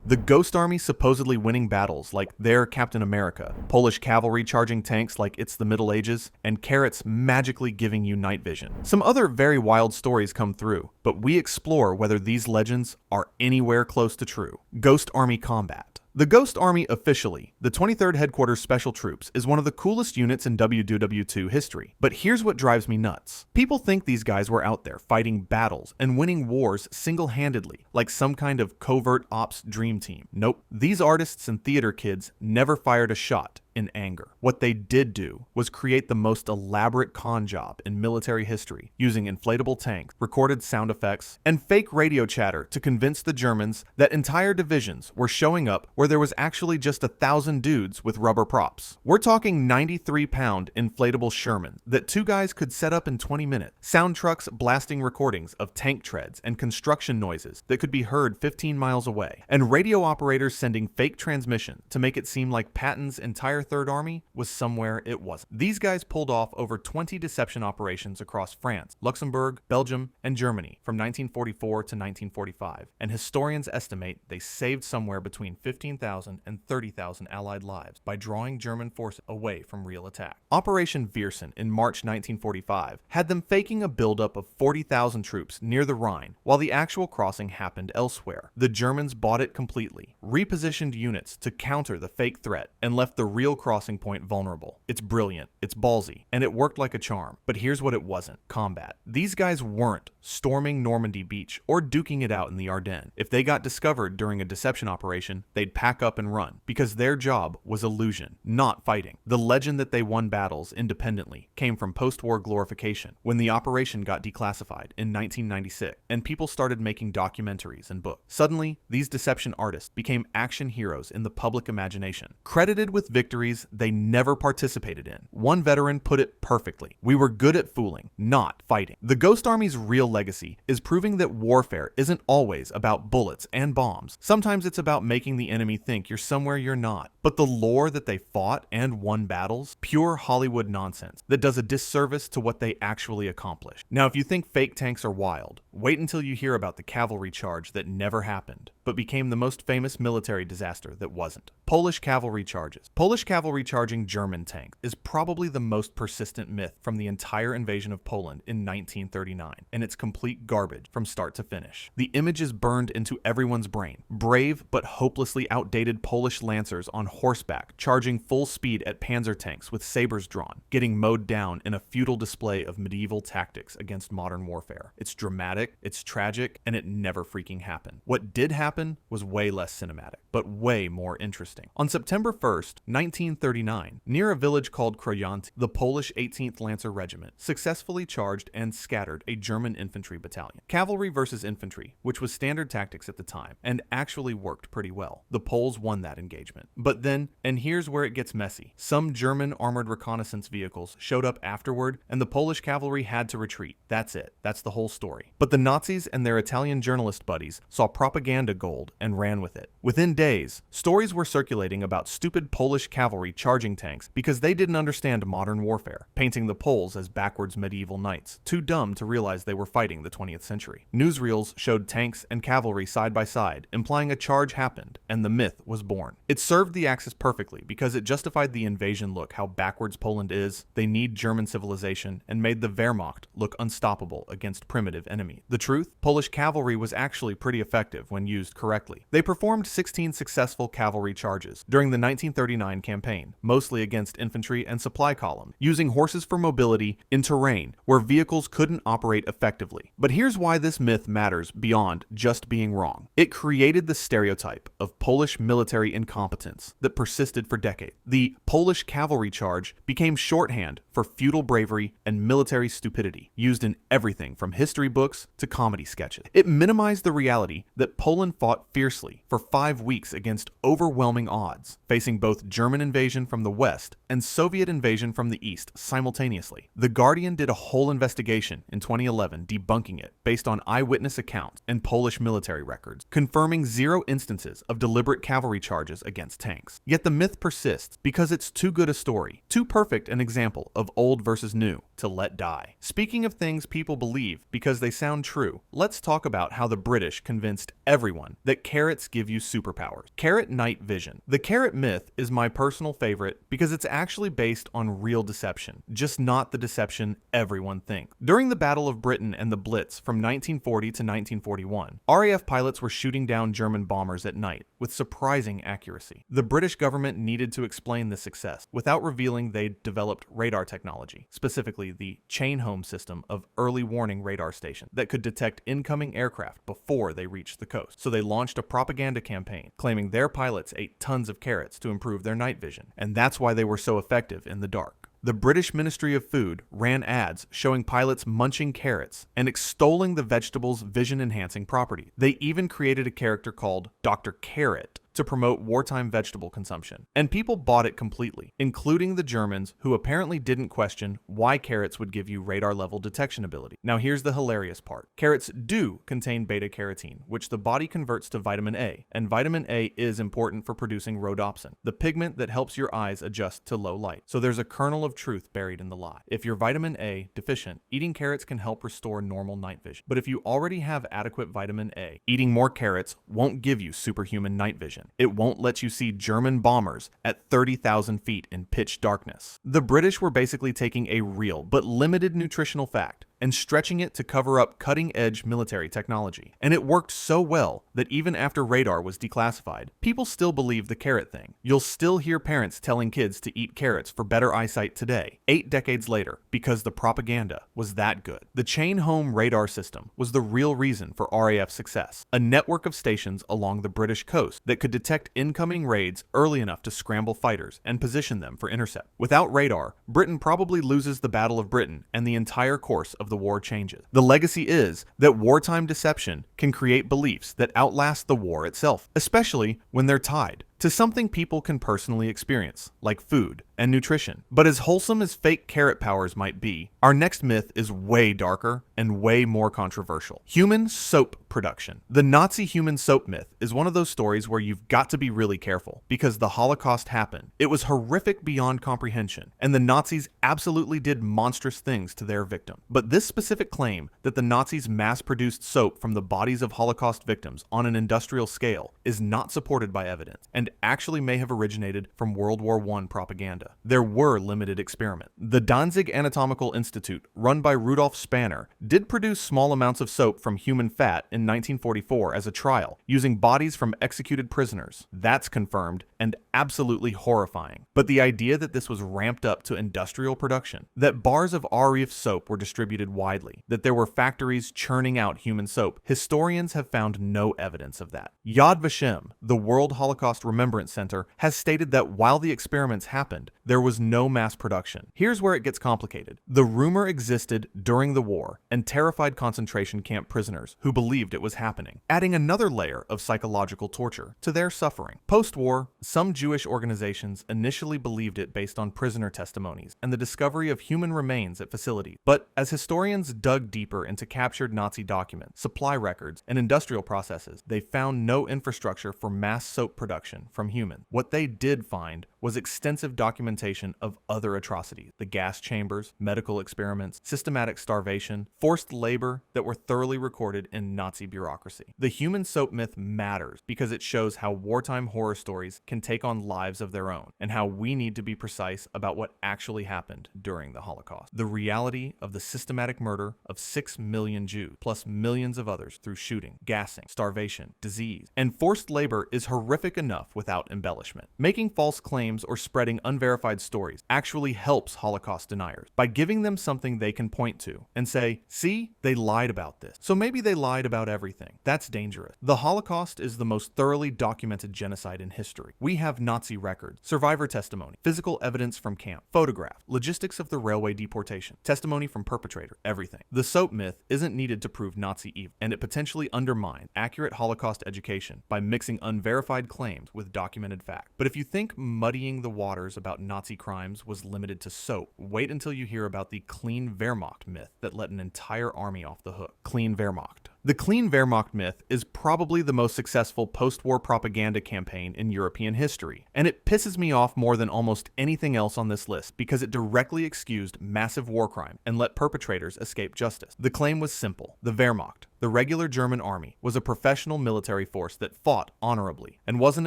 The Ghost Army supposedly winning battles like they're Captain America, Polish cavalry charging tanks like it's the Middle Ages, and carrots magically giving you night vision. Some other very wild stories come through, but we explore whether these legends are anywhere close to true. Ghost Army combat. The Ghost Army officially, the 23rd Headquarters Special Troops, is one of the coolest units in WW2 history. But here's what drives me nuts. People think these guys were out there fighting battles and winning wars single-handedly, like some kind of covert ops dream team. Nope. These artists and theater kids never fired a shot in anger. What they did do was create the most elaborate con job in military history, using inflatable tanks, recorded sound effects, and fake radio chatter to convince the Germans that entire divisions were showing up where there was actually just 1,000 dudes with rubber props. We're talking 93-pound inflatable Shermans that two guys could set up in 20 minutes, sound trucks blasting recordings of tank treads and construction noises that could be heard 15 miles away, and radio operators sending fake transmission to make it seem like Patton's entire Third Army was somewhere it wasn't. These guys pulled off over 20 deception operations across France, Luxembourg, Belgium, and Germany from 1944 to 1945, and historians estimate they saved somewhere between 15,000 and 30,000 Allied lives by drawing German forces away from real attack. Operation Viersen in March 1945 had them faking a buildup of 40,000 troops near the Rhine, while the actual crossing happened elsewhere. The Germans bought it completely, repositioned units to counter the fake threat, and left the real crossing point vulnerable. It's brilliant, it's ballsy, and it worked like a charm. But here's what it wasn't: combat. These guys weren't storming Normandy Beach or duking it out in the Ardennes. If they got discovered during a deception operation, they'd pack up and run, because their job was illusion, not fighting. The legend that they won battles independently came from post-war glorification, when the operation got declassified in 1996, and people started making documentaries and books. Suddenly, these deception artists became action heroes in the public imagination, credited with victories they never participated in. One veteran put it perfectly: we were good at fooling, not fighting. The Ghost Army's real legacy is proving that warfare isn't always about bullets and bombs. Sometimes it's about making the enemy think you're somewhere you're not. But the lore that they fought and won battles, pure Hollywood nonsense that does a disservice to what they actually accomplished. Now, if you think fake tanks are wild, wait until you hear about the cavalry charge that never happened, but became the most famous military disaster that wasn't. Polish cavalry charges. Polish cavalry charging German tanks is probably the most persistent myth from the entire invasion of Poland in 1939, and it's complete garbage from start to finish. The image is burned into everyone's brain. Brave but hopelessly outdated Polish lancers on horseback charging full speed at panzer tanks with sabers drawn, getting mowed down in a futile display of medieval tactics against modern warfare. It's dramatic, it's tragic, and it never freaking happened. What did happen was way less cinematic, but way more interesting. On September 1st, 1939, near a village called Krojanty, the Polish 18th Lancer Regiment successfully charged and scattered a German infantry battalion. Cavalry versus infantry, which was standard tactics at the time, and actually worked pretty well. The Poles won that engagement. But then, and here's where it gets messy, some German armored reconnaissance vehicles showed up afterward, and the Polish cavalry had to retreat. That's it. That's the whole story. But the Nazis and their Italian journalist buddies saw propaganda gold and ran with it. Within days, stories were circulating about stupid Polish cavalry charging tanks because they didn't understand modern warfare, painting the Poles as backwards medieval knights, too dumb to realize they were fighting the 20th century. Newsreels showed tanks and cavalry side by side, implying a charge happened, and the myth was born. It served the Axis perfectly because it justified the invasion look how backwards Poland is, they need German civilization, and made the Wehrmacht look unstoppable against primitive enemies. The truth? Polish cavalry was actually pretty effective when used correctly. They performed 16 successful cavalry charges during the 1939 campaign, mostly against infantry and supply columns, using horses for mobility in terrain where vehicles couldn't operate effectively. But here's why this myth matters beyond just being wrong. It created the stereotype of Polish military incompetence that persisted for decades. The Polish cavalry charge became shorthand for feudal bravery and military stupidity, used in everything from history books to comedy sketches. It minimized the reality that Poland fought fiercely for 5 weeks against overwhelming odds, facing both German invasion from the west and Soviet invasion from the east simultaneously. The Guardian did a whole investigation in 2011 debunking it based on eyewitness accounts and Polish military records, confirming 0 instances of deliberate cavalry charges against tanks. Yet the myth persists because it's too good a story, too perfect an example of old versus new to let die. Speaking of things people believe because they sound true, let's talk about how the British convinced everyone that carrots give you superpowers. Carrot night vision. The carrot myth is my personal favorite because it's actually based on real deception, just not the deception everyone thinks. During the Battle of Britain and the Blitz from 1940 to 1941, RAF pilots were shooting down German bombers at night with surprising accuracy. The British government needed to explain this success without revealing they'd developed radar technology, specifically the chain home system of early warning radar stations that could detect incoming aircraft before they reached the coast. So they launched a propaganda campaign claiming their pilots ate tons of carrots to improve their night vision, and that's why they were so effective in the dark. The British Ministry of Food ran ads showing pilots munching carrots and extolling the vegetable's vision-enhancing property. They even created a character called Dr. Carrot to promote wartime vegetable consumption. And people bought it completely, including the Germans, who apparently didn't question why carrots would give you radar-level detection ability. Now here's the hilarious part. Carrots do contain beta-carotene, which the body converts to vitamin A, and vitamin A is important for producing rhodopsin, the pigment that helps your eyes adjust to low light. So there's a kernel of truth buried in the lie. If you're vitamin A deficient, eating carrots can help restore normal night vision. But if you already have adequate vitamin A, eating more carrots won't give you superhuman night vision. It won't let you see German bombers at 30,000 feet in pitch darkness. The British were basically taking a real but limited nutritional fact and stretching it to cover up cutting-edge military technology. And it worked so well that even after radar was declassified, people still believe the carrot thing. You'll still hear parents telling kids to eat carrots for better eyesight today, 8 decades later, because the propaganda was that good. The chain home radar system was the real reason for RAF's success, a network of stations along the British coast that could detect incoming raids early enough to scramble fighters and position them for intercept. Without radar, Britain probably loses the Battle of Britain and the entire course of the war changes. The legacy is that wartime deception can create beliefs that outlast the war itself, especially when they're tied to something people can personally experience, like food and nutrition. But as wholesome as fake carrot powers might be, our next myth is way darker and way more controversial. Human soap production. The Nazi human soap myth is one of those stories where you've got to be really careful because the Holocaust happened. It was horrific beyond comprehension, and the Nazis absolutely did monstrous things to their victim. But this specific claim that the Nazis mass-produced soap from the bodies of Holocaust victims on an industrial scale is not supported by evidence, and actually may have originated from World War I propaganda. There were limited experiments. The Danzig Anatomical Institute, run by Rudolf Spanner, did produce small amounts of soap from human fat in 1944 as a trial, using bodies from executed prisoners. That's confirmed and absolutely horrifying. But the idea that this was ramped up to industrial production, that bars of RAF soap were distributed widely, that there were factories churning out human soap, historians have found no evidence of that. Yad Vashem, the World Holocaust Remembrance Center, has stated that while the experiments happened, there was no mass production. Here's where it gets complicated. The rumor existed during the war and terrified concentration camp prisoners who believed it was happening, adding another layer of psychological torture to their suffering. Post-war, some Jewish organizations initially believed it based on prisoner testimonies and the discovery of human remains at facilities. But as historians dug deeper into captured Nazi documents, supply records, and industrial processes, they found no infrastructure for mass soap production from humans. What they did find was extensive documentation of other atrocities: the gas chambers, medical experiments, systematic starvation, forced labor that were thoroughly recorded in Nazi bureaucracy. The human soap myth matters because it shows how wartime horror stories can take on lives of their own, and how we need to be precise about what actually happened during the Holocaust. The reality of the systematic murder of 6 million Jews, plus millions of others through shooting, gassing, starvation, disease, and forced labor is horrific enough without embellishment. Making false claims or spreading unverified stories actually helps Holocaust deniers by giving them something they can point to and say, see, they lied about this. So maybe they lied about everything. That's dangerous. The Holocaust is the most thoroughly documented genocide in history. We have Nazi records, survivor testimony, physical evidence from camp, photographs, logistics of the railway deportation, testimony from perpetrator, everything. The soap myth isn't needed to prove Nazi evil, and it potentially undermines accurate Holocaust education by mixing unverified claims with with documented fact. But if you think muddying the waters about Nazi crimes was limited to soap, wait until you hear about the clean Wehrmacht myth that let an entire army off the hook. Clean Wehrmacht. The clean Wehrmacht myth is probably the most successful post-war propaganda campaign in European history, and it pisses me off more than almost anything else on this list because it directly excused massive war crime and let perpetrators escape justice. The claim was simple. The Wehrmacht, the regular German army, was a professional military force that fought honorably and wasn't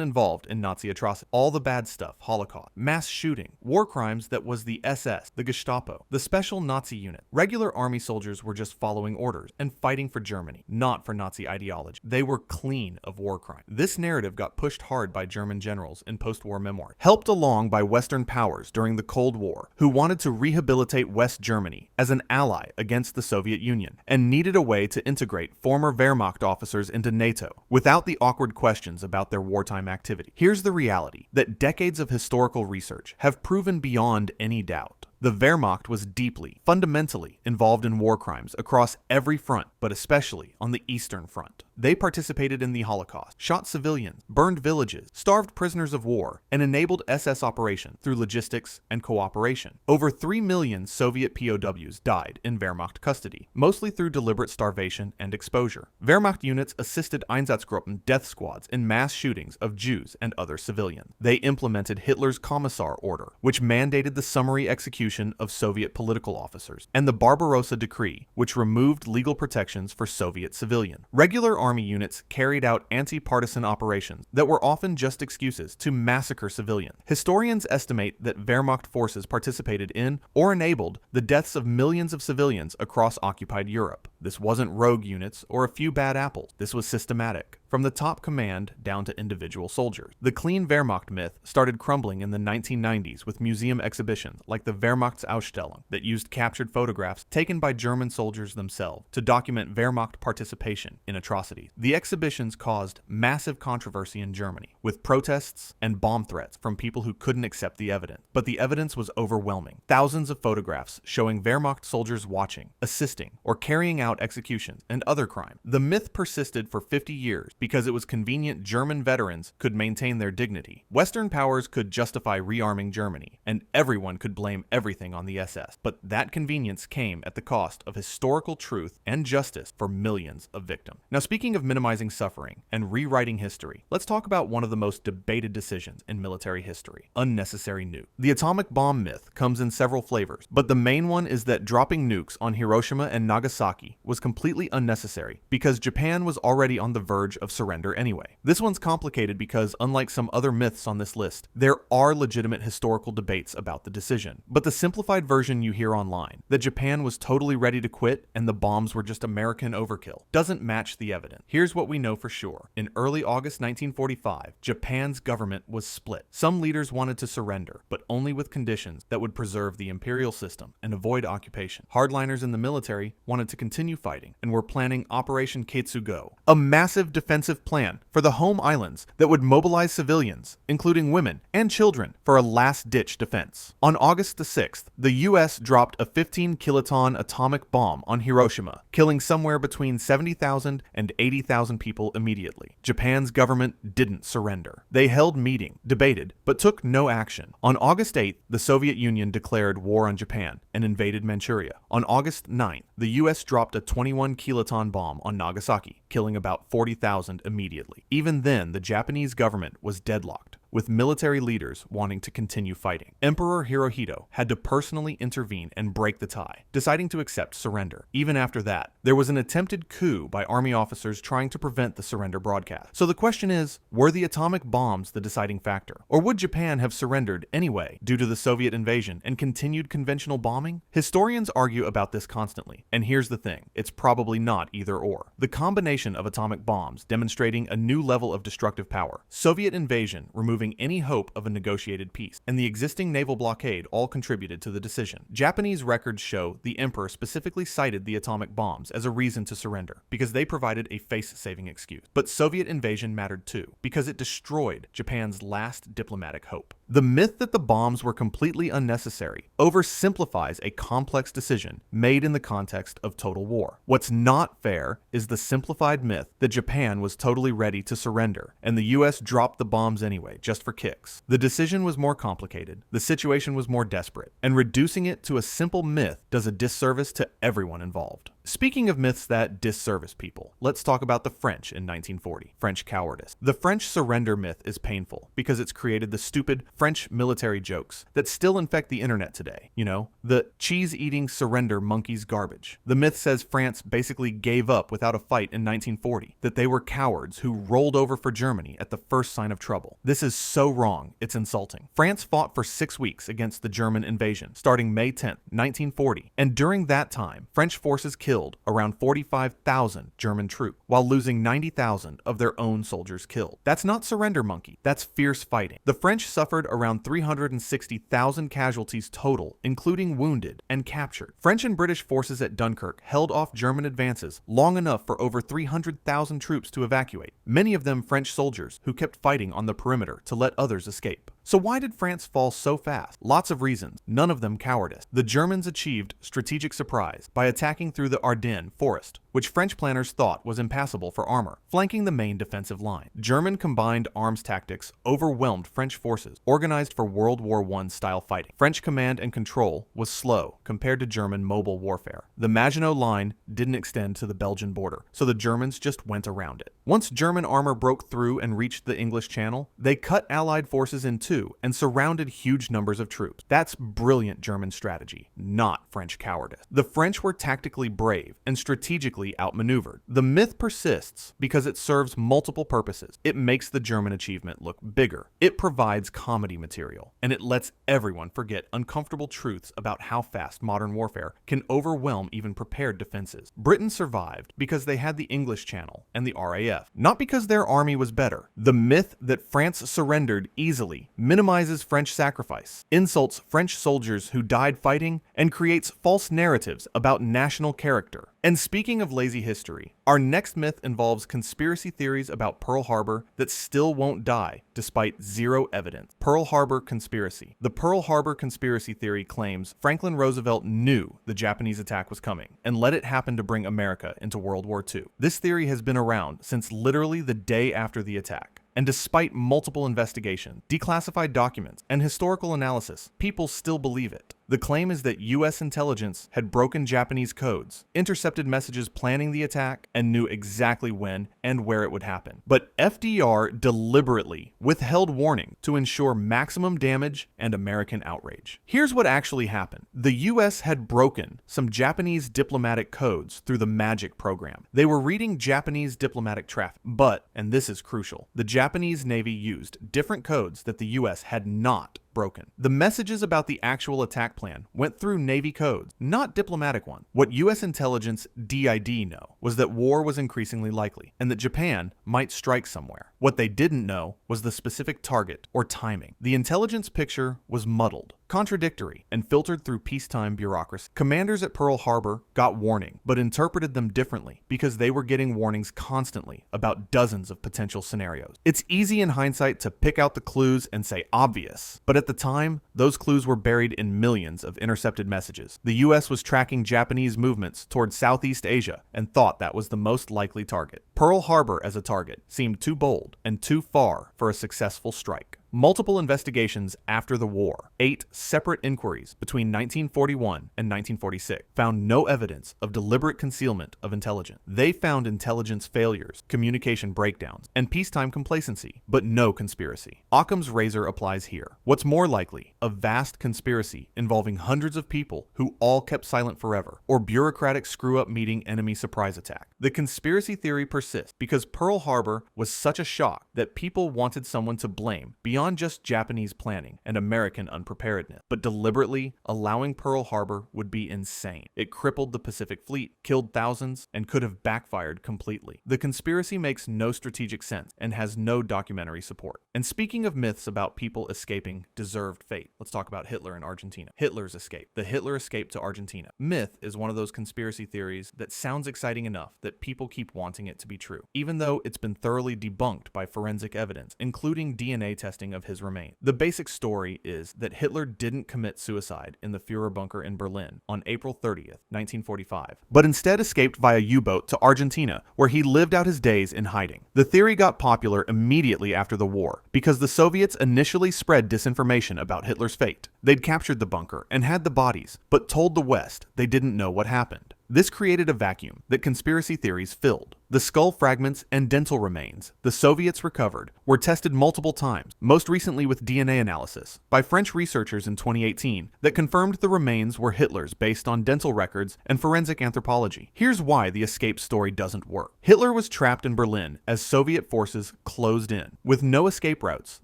involved in Nazi atrocities. All the bad stuff, Holocaust, mass shooting, war crimes that was the SS, the Gestapo, the special Nazi unit. Regular army soldiers were just following orders and fighting for Germany, not for Nazi ideology. They were clean of war crime. This narrative got pushed hard by German generals in post-war memoirs, helped along by Western powers during the Cold War, who wanted to rehabilitate West Germany as an ally against the Soviet Union and needed a way to integrate former Wehrmacht officers into NATO without the awkward questions about their wartime activity. Here's the reality that decades of historical research have proven beyond any doubt. The Wehrmacht was deeply, fundamentally involved in war crimes across every front, but especially on the Eastern Front. They participated in the Holocaust, shot civilians, burned villages, starved prisoners of war, and enabled SS operations through logistics and cooperation. Over 3 million Soviet POWs died in Wehrmacht custody, mostly through deliberate starvation and exposure. Wehrmacht units assisted Einsatzgruppen death squads in mass shootings of Jews and other civilians. They implemented Hitler's Commissar Order, which mandated the summary execution of Soviet political officers, and the Barbarossa Decree, which removed legal protections for Soviet civilians. Regular army units carried out anti-partisan operations that were often just excuses to massacre civilians. Historians estimate that Wehrmacht forces participated in or enabled the deaths of millions of civilians across occupied Europe. This wasn't rogue units or a few bad apples. This was systematic, from the top command down to individual soldiers. The clean Wehrmacht myth started crumbling in the 1990s with museum exhibitions like the Wehrmachtsausstellung that used captured photographs taken by German soldiers themselves to document Wehrmacht participation in atrocities. The exhibitions caused massive controversy in Germany, with protests and bomb threats from people who couldn't accept the evidence. But the evidence was overwhelming. Thousands of photographs showing Wehrmacht soldiers watching, assisting, or carrying out executions and other crimes. The myth persisted for 50 years because it was convenient German veterans could maintain their dignity. Western powers could justify rearming Germany, and everyone could blame everything on the SS. But that convenience came at the cost of historical truth and justice for millions of victims. Now, speaking of minimizing suffering and rewriting history, let's talk about one of the most debated decisions in military history: unnecessary nuke. The atomic bomb myth comes in several flavors, but the main one is that dropping nukes on Hiroshima and Nagasaki was completely unnecessary because Japan was already on the verge of surrender anyway. This one's complicated because, unlike some other myths on this list, there are legitimate historical debates about the decision. But the simplified version you hear online, that Japan was totally ready to quit and the bombs were just American overkill, doesn't match the evidence. Here's what we know for sure. In early August 1945, Japan's government was split. Some leaders wanted to surrender, but only with conditions that would preserve the imperial system and avoid occupation. Hardliners in the military wanted to continue fighting and were planning Operation Ketsugo, a massive defensive plan for the home islands that would mobilize civilians, including women and children, for a last-ditch defense. On August the 6th, the US dropped a 15-kiloton atomic bomb on Hiroshima, killing somewhere between 70,000 and 80,000 people immediately. Japan's government didn't surrender. They held meetings, debated, but took no action. On August 8th, the Soviet Union declared war on Japan and invaded Manchuria. On August 9th, the US dropped a 21-kiloton bomb on Nagasaki, killing about 40,000 immediately. Even then, the Japanese government was deadlocked, with military leaders wanting to continue fighting. Emperor Hirohito had to personally intervene and break the tie, deciding to accept surrender. Even after that, there was an attempted coup by army officers trying to prevent the surrender broadcast. So the question is, were the atomic bombs the deciding factor? Or would Japan have surrendered anyway due to the Soviet invasion and continued conventional bombing? Historians argue about this constantly, and here's the thing, it's probably not either or. The combination of atomic bombs demonstrating a new level of destructive power, Soviet invasion removing any hope of a negotiated peace, and the existing naval blockade all contributed to the decision. Japanese records show the emperor specifically cited the atomic bombs as a reason to surrender, because they provided a face-saving excuse. But Soviet invasion mattered too, because it destroyed Japan's last diplomatic hope. The myth that the bombs were completely unnecessary oversimplifies a complex decision made in the context of total war. What's not fair is the simplified myth that Japan was totally ready to surrender, and the US dropped the bombs anyway, just for kicks. The decision was more complicated, the situation was more desperate, and reducing it to a simple myth does a disservice to everyone involved. Speaking of myths that disservice people, let's talk about the French in 1940, French cowardice. The French surrender myth is painful because it's created the stupid French military jokes that still infect the internet today. You know, the cheese-eating surrender monkeys garbage. The myth says France basically gave up without a fight in 1940, that they were cowards who rolled over for Germany at the first sign of trouble. This is so wrong, it's insulting. France fought for 6 weeks against the German invasion, starting May 10, 1940, and during that time, French forces killed around 45,000 German troops, while losing 90,000 of their own soldiers killed. That's not surrender monkey, that's fierce fighting. The French suffered around 360,000 casualties total, including wounded and captured. French and British forces at Dunkirk held off German advances long enough for over 300,000 troops to evacuate, many of them French soldiers who kept fighting on the perimeter to let others escape. So why did France fall so fast? Lots of reasons, none of them cowardice. The Germans achieved strategic surprise by attacking through the Ardennes forest, which French planners thought was impassable for armor, flanking the main defensive line. German combined arms tactics overwhelmed French forces, organized for World War I style fighting. French command and control was slow compared to German mobile warfare. The Maginot Line didn't extend to the Belgian border, so the Germans just went around it. Once German armor broke through and reached the English Channel, they cut Allied forces in two and surrounded huge numbers of troops. That's brilliant German strategy, not French cowardice. The French were tactically brave and strategically outmaneuvered. The myth persists because it serves multiple purposes. It makes the German achievement look bigger. It provides comedy material, and it lets everyone forget uncomfortable truths about how fast modern warfare can overwhelm even prepared defenses. Britain survived because they had the English Channel and the RAF, not because their army was better. The myth that France surrendered easily minimizes French sacrifice, insults French soldiers who died fighting, and creates false narratives about national character. And speaking of lazy history, our next myth involves conspiracy theories about Pearl Harbor that still won't die despite zero evidence. Pearl Harbor conspiracy. The Pearl Harbor conspiracy theory claims Franklin Roosevelt knew the Japanese attack was coming and let it happen to bring America into World War II. This theory has been around since literally the day after the attack. And despite multiple investigations, declassified documents, and historical analysis, people still believe it. The claim is that US intelligence had broken Japanese codes, intercepted messages planning the attack, and knew exactly when and where it would happen. But FDR deliberately withheld warning to ensure maximum damage and American outrage. Here's what actually happened. The US had broken some Japanese diplomatic codes through the MAGIC program. They were reading Japanese diplomatic traffic, but, and this is crucial, the Japanese Navy used different codes that the US had not broken. The messages about the actual attack plan went through Navy codes, not diplomatic ones. What US intelligence DID know was that war was increasingly likely and that Japan might strike somewhere. What they didn't know was the specific target or timing. The intelligence picture was muddled, contradictory, and filtered through peacetime bureaucracy. Commanders at Pearl Harbor got warning, but interpreted them differently because they were getting warnings constantly about dozens of potential scenarios. It's easy in hindsight to pick out the clues and say obvious, but at the time, those clues were buried in millions of intercepted messages. The US was tracking Japanese movements toward Southeast Asia and thought that was the most likely target. Pearl Harbor as a target seemed too bold and too far for a successful strike. Multiple investigations after the war, 8 separate inquiries between 1941 and 1946, found no evidence of deliberate concealment of intelligence. They found intelligence failures, communication breakdowns, and peacetime complacency, but no conspiracy. Occam's razor applies here. What's more likely? A vast conspiracy involving hundreds of people who all kept silent forever, or bureaucratic screw-up meeting enemy surprise attack. The conspiracy theory persists because Pearl Harbor was such a shock that people wanted someone to blame beyond just Japanese planning and American unpreparedness. But deliberately allowing Pearl Harbor would be insane. It crippled the Pacific Fleet, killed thousands, and could have backfired completely. The conspiracy makes no strategic sense and has no documentary support. And speaking of myths about people escaping deserved fate, let's talk about Hitler in Argentina. Hitler's escape. The Hitler escape to Argentina. Myth is one of those conspiracy theories that sounds exciting enough that people keep wanting it to be true, even though it's been thoroughly debunked by forensic evidence, including DNA testing dismantling of his remains. The basic story is that Hitler didn't commit suicide in the Führer bunker in Berlin on April 30th, 1945, but instead escaped via U-boat to Argentina, where he lived out his days in hiding. The theory got popular immediately after the war because the Soviets initially spread disinformation about Hitler's fate. They'd captured the bunker and had the bodies, but told the West they didn't know what happened. This created a vacuum that conspiracy theories filled. The skull fragments and dental remains the Soviets recovered were tested multiple times, most recently with DNA analysis, by French researchers in 2018 that confirmed the remains were Hitler's based on dental records and forensic anthropology. Here's why the escape story doesn't work. Hitler was trapped in Berlin as Soviet forces closed in, with no escape routes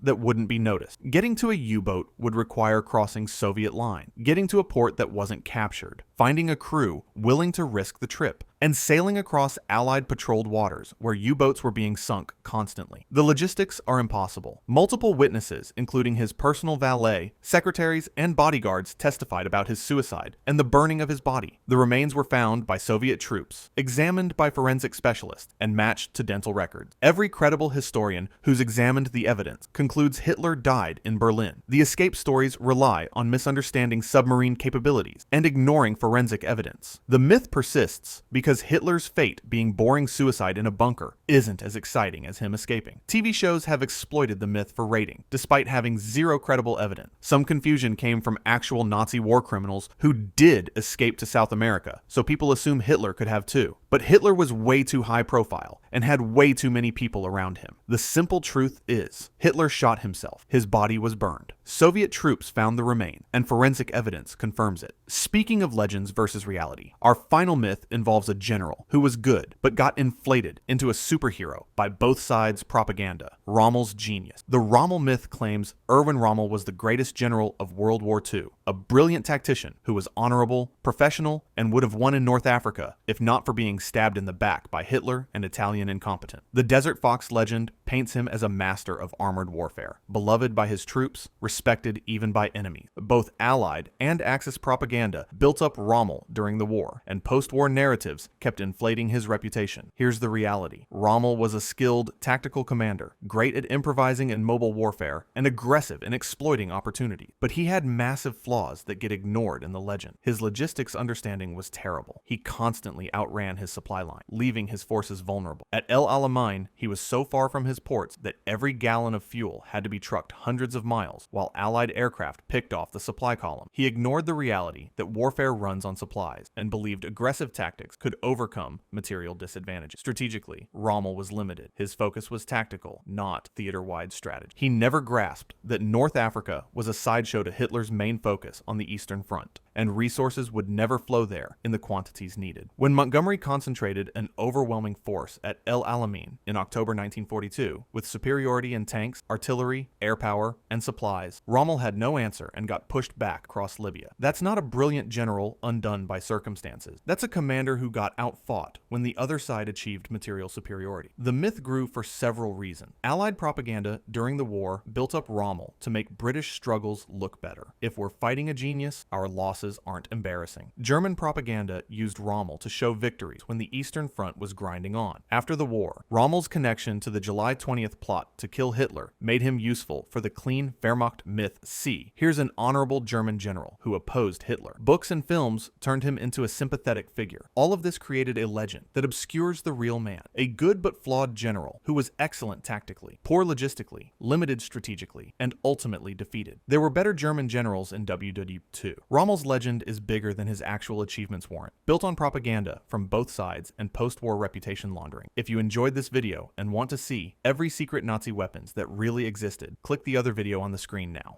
that wouldn't be noticed. Getting to a U-boat would require crossing Soviet line, getting to a port that wasn't captured, finding a crew willing to risk the trip, and sailing across Allied patrolled waters where U-boats were being sunk constantly. The logistics are impossible. Multiple witnesses, including his personal valet, secretaries, and bodyguards, testified about his suicide and the burning of his body. The remains were found by Soviet troops, examined by forensic specialists, and matched to dental records. Every credible historian who's examined the evidence concludes Hitler died in Berlin. The escape stories rely on misunderstanding submarine capabilities and ignoring forensic evidence. The myth persists because Hitler's fate, being boring suicide in a bunker, isn't as exciting as him escaping. TV shows have exploited the myth for rating, despite having zero credible evidence. Some confusion came from actual Nazi war criminals who did escape to South America, so people assume Hitler could have too. But Hitler was way too high profile and had way too many people around him. The simple truth is, Hitler shot himself. His body was burned. Soviet troops found the remains, and forensic evidence confirms it. Speaking of legends versus reality, our final myth involves a general who was good but got inflated into a superhero by both sides' propaganda. Rommel's genius. The Rommel myth claims Erwin Rommel was the greatest general of World War II, a brilliant tactician who was honorable, professional, and would have won in North Africa if not for being stabbed in the back by Hitler and Italian incompetence. The Desert Fox legend paints him as a master of armored warfare, beloved by his troops, respected even by enemies. Both Allied and Axis propaganda built up Rommel during the war, and post-war narratives kept inflating his reputation. Here's the reality. Rommel was a skilled tactical commander, great at improvising and mobile warfare, and aggressive in exploiting opportunities. But he had massive flaws that get ignored in the legend. His logistics understanding was terrible. He constantly outran his supply line, leaving his forces vulnerable. At El Alamein, he was so far from his ports that every gallon of fuel had to be trucked hundreds of miles, while Allied aircraft picked off the supply column. He ignored the reality that warfare runs on supplies and believed aggressive tactics could overcome material disadvantages. Strategically, Rommel was limited. His focus was tactical, not theater-wide strategy. He never grasped that North Africa was a sideshow to Hitler's main focus on the Eastern Front, and resources would never flow there in the quantities needed. When Montgomery concentrated an overwhelming force at El Alamein in October 1942, with superiority in tanks, artillery, air power, and supplies, Rommel had no answer and got pushed back across Libya. That's not a brilliant general undone by circumstances. That's a commander who got outfought when the other side achieved material superiority. The myth grew for several reasons. Allied propaganda during the war built up Rommel to make British struggles look better. If we're fighting a genius, our losses aren't embarrassing. German propaganda used Rommel to show victories when the Eastern Front was grinding on. After the war, Rommel's connection to the July 20th plot to kill Hitler made him useful for the clean Wehrmacht myth C. Here's an honorable German general who opposed Hitler. Books and films turned him into a sympathetic figure. All of this created a legend that obscures the real man. A good but flawed general who was excellent tactically, poor logistically, limited strategically, and ultimately defeated. There were better German generals in WW2. Rommel's legend is bigger than his actual achievements warrant, built on propaganda from both sides and post-war reputation laundering. If you enjoyed this video and want to see every secret Nazi weapons that really existed, click the other video on the screen now.